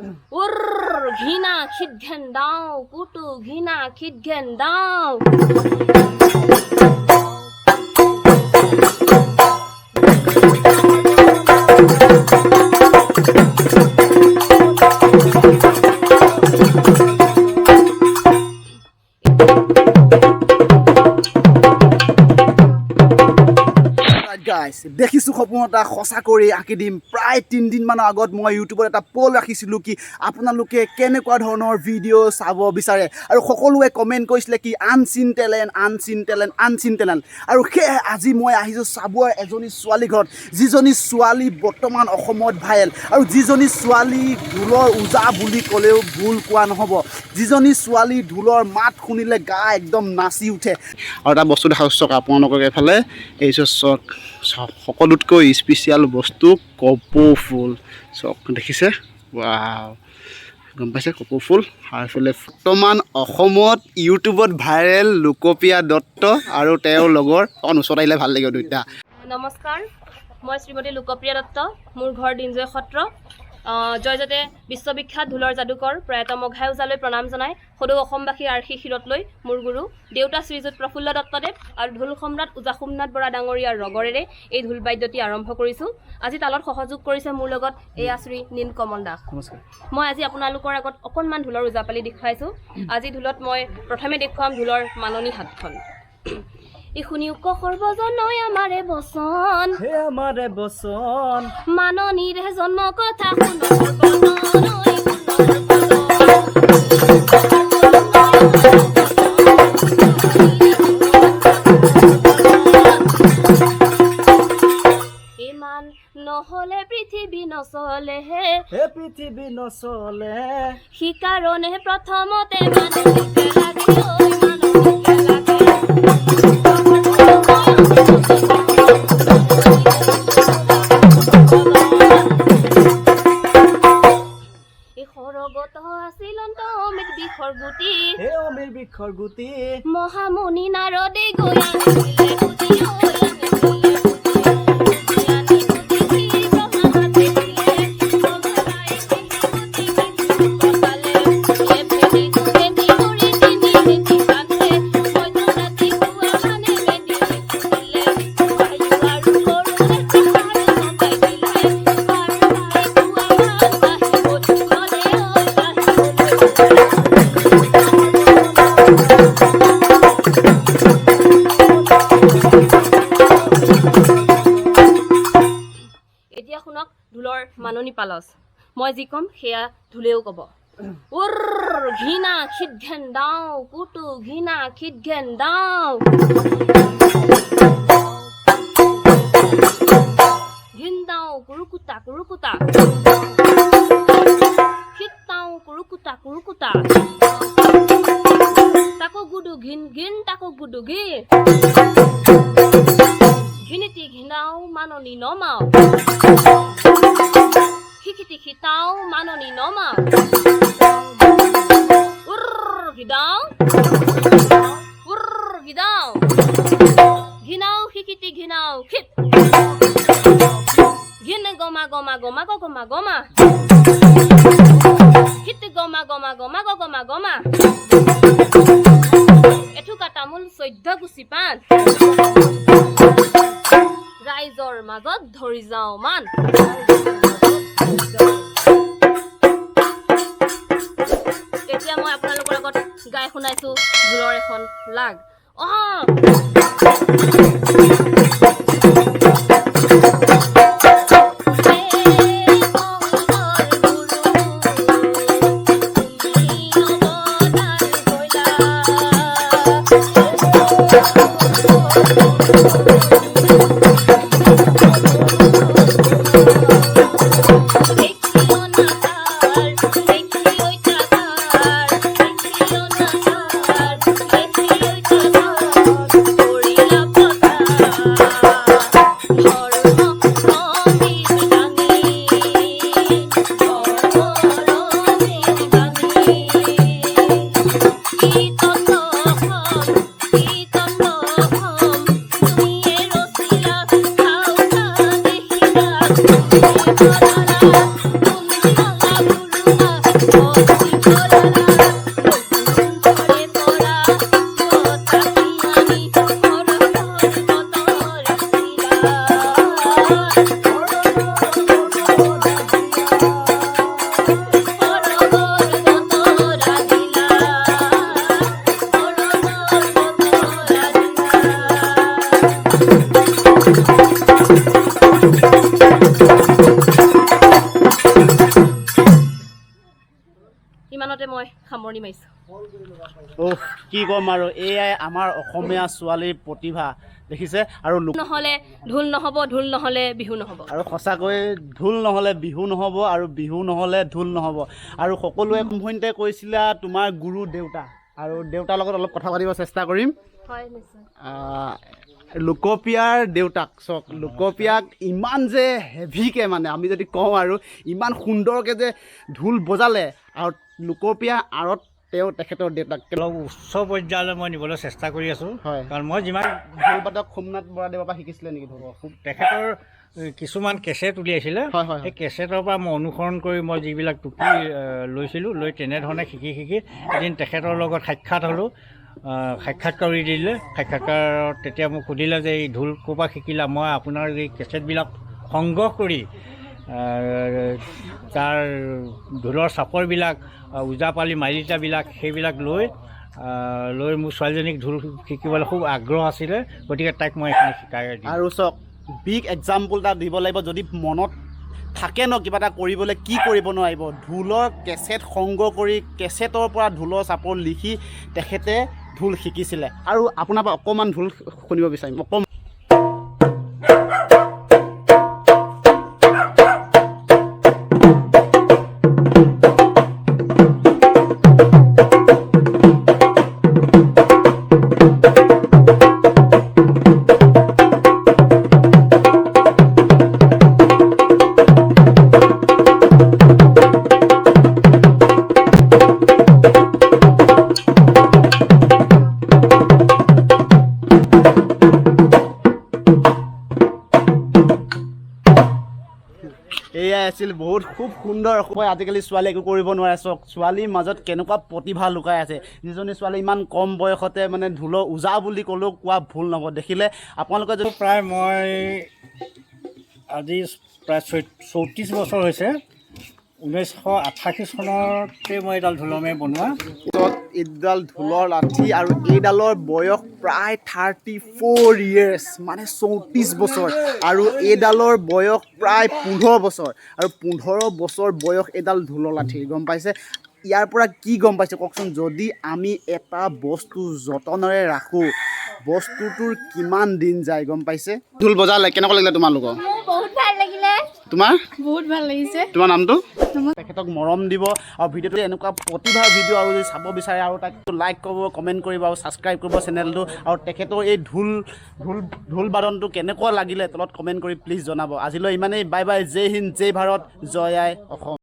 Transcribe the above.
Urr, ঘৃণা খিদঘেন দাও কুটু ঘৃণা খিদঘেন দাও গাইজ দেখিছোঁ সপোন এটা সঁচা কৰি আঁকি দিম প্ৰায় 3 দিনমানৰ আগত মই ইউটিউবত এটা পল ৰাখিছিলোঁ কি আপোনালোকে কেনেকুৱা ধৰণৰ ভিডিঅ' চাব বিচাৰে আৰু সকলোৱে কমেণ্ট কৰিছিলে কি আনচিন টেলেণ্ট আৰু সেয়ে আজি মই আহিছোঁ চাবুৱাৰ এজনী ছোৱালী ঘৰত যিজনী ছোৱালী বৰ্তমান অসমত ভাইৰেল আৰু যিজনী ছোৱালী ঢোলৰ ওজা বুলি ক'লেও ভুল কোৱা নহ'ব যিজনী ছোৱালী ঢোলৰ মাত শুনিলে গা একদম নাচি উঠে আৰু এটা বস্তু দেখাওঁ চাওক আপোনালোকক এইফালে এই চাওক সকলোতকৈ স্পেচিয়েল বস্তু কপৌ ফুল চাওক দেখিছে ৱাও গম পাইছে কপৌ ফুল আৰু এইফালে বৰ্তমান অসমত ইউটিউবত ভাইৰেল লোকপ্ৰিয়া দত্ত আৰু তেওঁৰ লগৰ অকণ ওচৰত আহিলে ভাল লাগিব দুইটা নমস্কাৰ মই শ্ৰীমতী লোকপ্ৰিয়া দত্ত মোৰ ঘৰ দিনজয় সত্ৰ জয়জতে বিশ্ববিখ্যাত ঢোলৰ যাদুকৰ প্ৰয়াত মঘাই ওজালৈ প্ৰণাম জনাই সদৌ অসমবাসীৰ আৰ্শী শিৰত লৈ মোৰ গুৰু দেউতা শ্ৰীযুত প্ৰফুল্ল দত্তদেৱ আৰু ঢোল সম্ৰাট উজা সোমনাথ বৰা ডাঙৰীয়াৰ ৰগৰেৰে এই ঢোল বাদ্যটি আৰম্ভ কৰিছোঁ আজি তালত সহযোগ কৰিছে মোৰ লগত এয়া শ্ৰী নীলকমল দাস মই আজি আপোনালোকৰ আগত অকণমান ঢোলৰ ওজাপালি দেখুৱাইছোঁ আজি ঢোলত মই প্ৰথমে দেখুৱাম ঢোলৰ মাননি হাতখন ইখুনিও সৰ্বজনই আমাৰে বচন মাননীৰে জন্ম কথা ইমান নহলে পৃথিৱী নচলে সিকাৰণে প্ৰথমতে বিষৰ গুটি মহামুনি নাৰদে ঢোলৰ মাননি পালচ মই যি কম সেয়া ঢোলেও ক'ব উৰ্ৰ ঘৃণা খিদঘেন দাও কুটু ঘৃণা খিদঘেন দাও ঘিন দাও কুৰুকুটা খিতাও কুৰুকুটা তাকো গুডু ঘিন তাকো গুডু ঘিনিতি ঘিনাও মাননি নমাও খিকিতি খিতাও মাননি নমাও উৰ্ৰ গিদাও ঘিনাও খিকিতি ঘিনাও খিত ঘিন গমা খিত গমা এঠুকা তামোল 14 গুচি পাণ ৰাইজৰ মাজত ধৰি যাওঁ মান এতিয়া মই আপোনালোকৰ আগত গাই শুনাইছোঁ ঢোলৰ এখন লাগ ইমানতে মই সামৰণি মাৰিছোঁ। কি ক'ম আৰু এয়াই আমাৰ অসমীয়া ছোৱালীৰ প্ৰতিভা দেখিছে। আৰু নহ'লে ঢোল নহ'ব, ঢোল নহ'লে বিহু নহ'ব। আৰু সঁচাকৈ ঢোল নহ'লে বিহু নহ'ব আৰু বিহু নহ'লে ঢোল নহ'ব। আৰু সকলোৱে কোম্পানীতে কৈছিলা তোমাৰ গুৰু দেউতা, আৰু দেউতাৰ লগত অলপ কথা পাতিব চেষ্টা কৰিম। হয় নিশ্চয়। লোকপ্ৰিয়াৰ দেউতাক চাওক, লোকপ্ৰিয়াক ইমান যে হেভিকৈ মানে আমি যদি কওঁ আৰু ইমান সুন্দৰকৈ যে ঢোল বজালে, আৰু লোকপ্ৰিয়া আঁৰত তেখেতৰ দেউতাক অলপ উচ্চ পৰ্যায়লৈ মই নিবলৈ চেষ্টা কৰি আছোঁ। হয়, কাৰণ মই যিমান ঢোল বাদক সোমনাথ বৰাদেৱৰ পৰা শিকিছিলে নেকি ঢোল? তেখেতৰ কিছুমান কেছেট উলিয়াইছিলে, হয় হয় সেই কেছেটৰ পৰা মই অনুসৰণ কৰি মই যিবিলাক টুপি লৈছিলোঁ, লৈ তেনেধৰণে শিকি এদিন তেখেতৰ লগত সাক্ষাৎ হ'লোঁ। সাক্ষাৎ কৰি দিলে, সাক্ষাৎকাৰত তেতিয়া মোক সুধিলে যে এই ঢোল ক'ৰ পৰা শিকিলা। মই আপোনাৰ এই কেছেটবিলাক সংগ্ৰহ কৰি তাৰ ঢোলৰ চাপৰবিলাক, ওজাপালি মাৰিতাবিলাক সেইবিলাক লৈ মোৰ ছোৱালীজনীক ঢোল শিকিবলৈ খুব আগ্ৰহ আছিলে, গতিকে তাইক মই এইখিনি শিকাই দিওঁ। আৰু চাওক বিগ এক্সাম্পল এটা দিব লাগিব, যদি মনত থাকে ন কিবা এটা কৰিবলৈ, কি কৰিব নোৱাৰিব। ঢোলৰ কেছেট সংগ্ৰহ কৰি কেছেটৰ পৰা ঢোলৰ চাপৰ লিখি তেখেতে ঢোল শিকিছিলে। আৰু আপোনাৰ পৰা অকণমান ঢোল শুনিব বিচাৰিম, অকণমান। এয়াই আছিল বহুত খুব সুন্দৰ। আজিকালি ছোৱালী একো কৰিব নোৱাৰে। চাওক ছোৱালীৰ মাজত কেনেকুৱা প্ৰতিভা লুকাই আছে। যিজনী ছোৱালী ইমান কম বয়সতে মানে ঢোলৰ ওজা বুলি ক'লেও কোৱা ভুল নহ'ব। দেখিলে আপোনালোকে যদি প্ৰায় মই আজি প্ৰায় 34 বছৰ হৈছে। 1988 চনতে মই এডাল ঢোলমে বনোৱা। এইডাল ঢোলৰ লাঠি, আৰু এইডালৰ বয়স প্ৰায় 34 years, মানে 34 বছৰ। আৰু এইডালৰ বয়স প্ৰায় 15 বছৰ, আৰু 15 বছৰ বয়স এইডাল ঢোলৰ লাঠি। গম পাইছে? ইয়াৰ পৰা কি গম পাইছে কওকচোন? যদি আমি এটা বস্তু যতনেৰে ৰাখোঁ, বস্তুটোৰ কিমান দিন যায়। গম পাইছে? ঢোল বজালে কেনেকুৱা লাগিলে তোমালোকৰ? বহুত ভাল লাগিলে। তোমাৰ? বহুত ভাল লাগিছে। তোমাৰ নামটো? তেখেতক মৰম দিব, আৰু ভিডিঅ'টো এনেকুৱা প্ৰতিভা ভিডিঅ' আৰু যদি চাব বিচাৰে আৰু তাক লাইক কৰিব, কমেণ্ট কৰিব আৰু ছাবস্ক্ৰাইব কৰিব চেনেলটো। আৰু তেখেতৰ এই ঢোল বাদনটো কেনেকুৱা লাগিলে তলত কমেণ্ট কৰি প্লিজ জনাব। আজিলৈ ইমানেই। Bye bye. জয় হিন্দ, জয় ভাৰত, জয় আই অসম।